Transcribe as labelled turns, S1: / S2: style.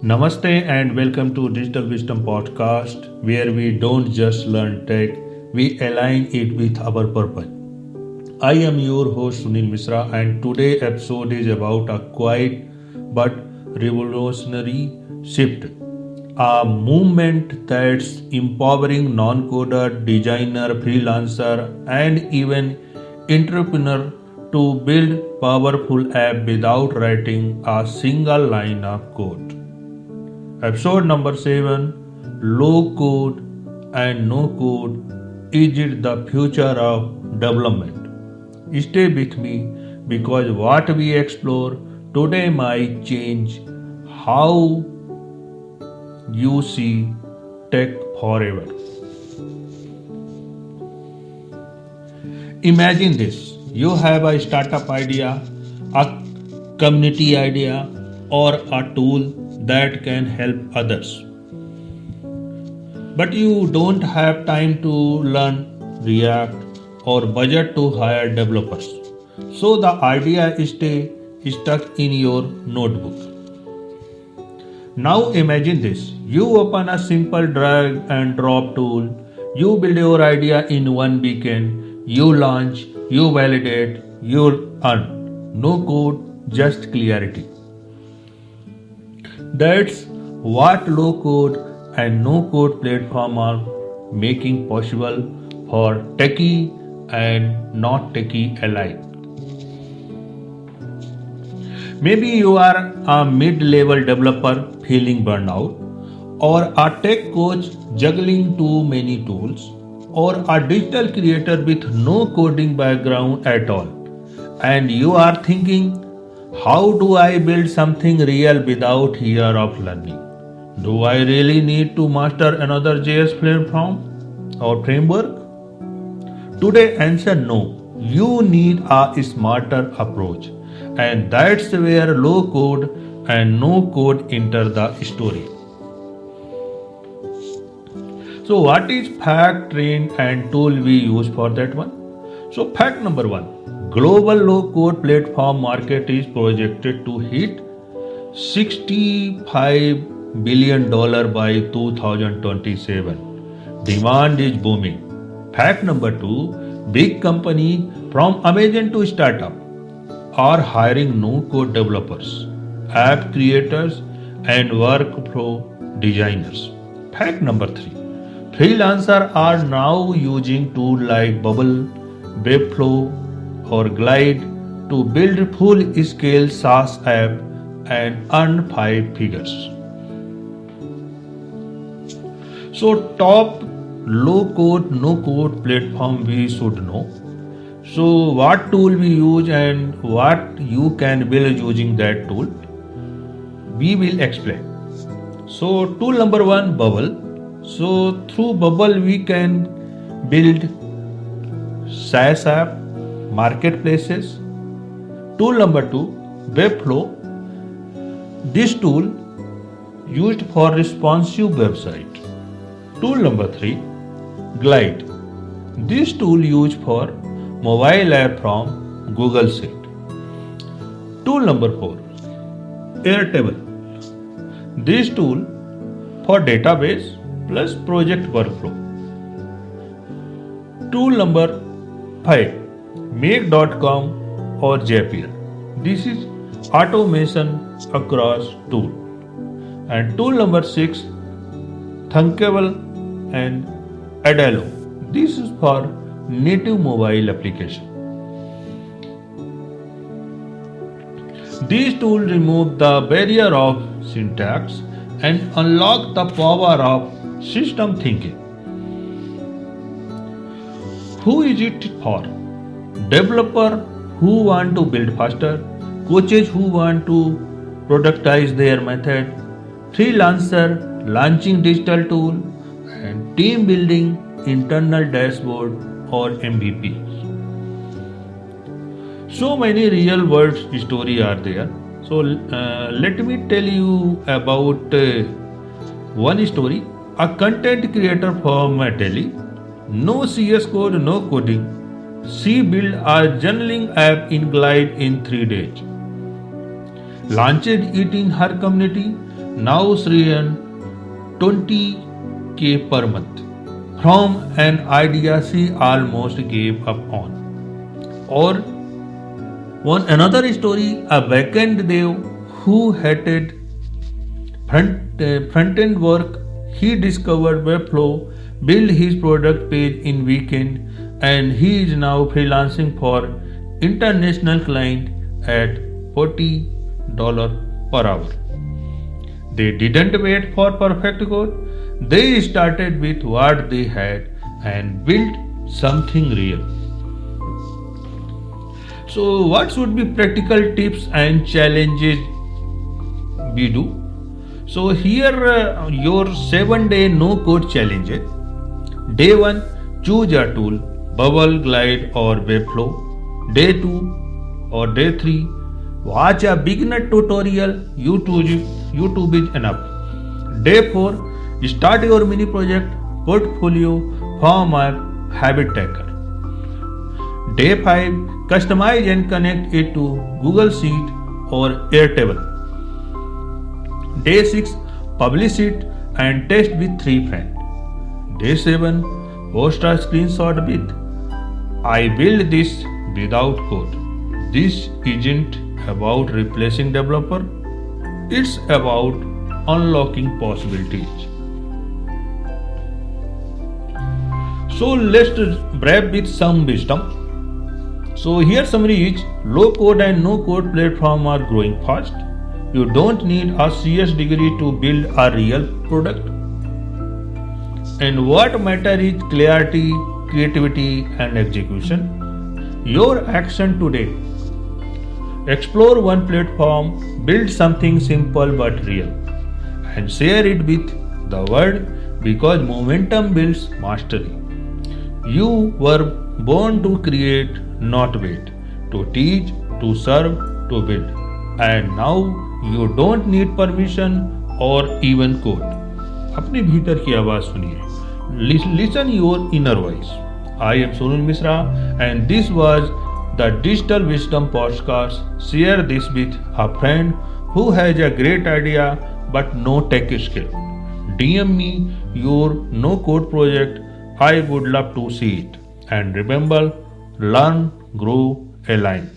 S1: Namaste and welcome to Digital Wisdom Podcast, where we don't just learn tech, we align it with our purpose. I am your host Sunil Misra, and today episode is about a quiet but revolutionary shift, a movement that's empowering non-coder, designer, freelancer, and even entrepreneur to build powerful app without writing a single line of code. Episode number 7, Low Code and No Code. Is it the future of development? Stay with me because what we explore today might change how you see tech forever. Imagine this, you have a startup idea, a community idea, or a tool that can help others. But you don't have time to learn React or budget to hire developers. So the idea is stay stuck in your notebook. Now imagine this. You open a simple drag and drop tool. You build your idea in one weekend. You launch, you validate, you earn. No code, just clarity. That's what low code and no code platform are making possible for techie and not techie alike. Maybe you are a mid-level developer feeling burnout, or a tech coach juggling too many tools, or a digital creator with no coding background at all. And you are thinking, how do I build something real without year of learning? Do I really need to master another JS platform or framework? Today answer no. You need a smarter approach. And that's where low code and no code enter the story. So what is fact, trend and tool we use for that one? So fact number 1, global low code platform market is projected to hit $65 billion by 2027. Demand is booming. Fact number 2, big company from Amazon to startup are hiring no code developers, app creators and workflow designers. Fact number 3, freelancers are now using tools like Bubble, Webflow or Glide to build full-scale SaaS app and earn 5 figures. So top low code, no code platform we should know. So what tool we use and what you can build using that tool, we will explain. So tool number 1, Bubble. So through Bubble we can build SaaS app, marketplaces. Tool number 2, Webflow. This tool used for responsive website. Tool number 3, Glide. This tool used for mobile app from Google Sheet. Tool number 4, Airtable. This tool for database plus project workflow. Tool number 5, Make.com or Zapier. This is automation across tool. And tool number 6, Thunkable and Adalo. This is for native mobile application. These tools remove the barrier of syntax and unlock the power of system thinking. Who is it for? Developer who want to build faster, coaches who want to productize their method, freelancer launching digital tool, and team building internal dashboard or MVP. So many real world stories are there. So let me tell you about one story. A content creator from Delhi, no CS code, no coding. She built a journaling app in Glide in 3 days. Launched it in her community, now Sri earn 20k per month from an idea she almost gave up on. Or one another story, a backend dev who hated front-end work, he discovered Webflow, built his product page in weekend, and he is now freelancing for international client at $40 per hour. They didn't wait for perfect code. They started with what they had and built something real. So, what should be practical tips and challenges we do? So, here your 7-day no code challenges. Day 1, choose a tool, Bubble, Glide, or Webflow. Day 2 or day 3, watch a beginner tutorial. YouTube is enough. Day 4, start your mini project, portfolio, form app, habit tracker. Day 5, customize and connect it to Google Sheet or Airtable. Day 6, publish it and test with 3 friends. Day 7, post a screenshot with I built this without code. This isn't about replacing developer, it's about unlocking possibilities. So let's wrap with some wisdom. So here summary is, low code and no code platform are growing fast. You don't need a CS degree to build a real product. And what matters is clarity, creativity, and execution. Your action today. Explore one platform, build something simple but real, and share it with the world, because momentum builds mastery. You were born to create, not wait, to teach, to serve, to build. And now you don't need permission or even code. अपने भीतर की आवाज सुनिए. Listen your inner voice. I am Sunil Misra and this was the Digital Wisdom Podcast. Share this with a friend who has a great idea but no tech skill. DM me your no code project. I would love to see it. And remember, learn, grow, align.